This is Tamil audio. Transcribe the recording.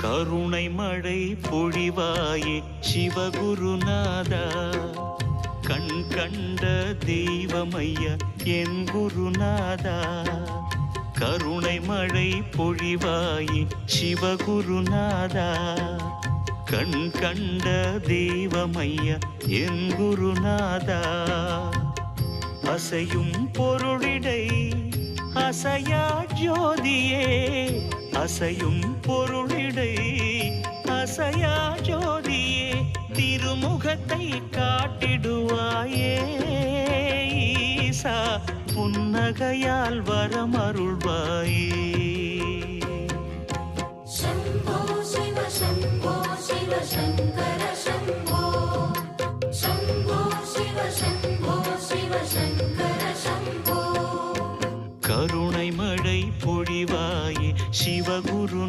கருணை மழை பொழிவாயே சிவகுருநாதா, கண் கண்ட தெய்வமையா என் குருநாதா. கருணை மழை பொழிவாயே சிவகுருநாதா, கண் கண்ட தெய்வமையா என் குருநாதா. அசையும் பொருளிடை அசையா ஜோதியே, அசையும் பொருளிடை அசையா ஜோதியே, திருமுகத்தை காட்டிடுவாயே ஈசா, புன்னகையால் வரமருள்வாயே. शम्भो शिव शम्भो शिव शङ्कर शम्भो, शम्भो शिव शम्भो शिव शङ्कर शम्भो. கருணை மழை பொழிவாயே சிவகுரு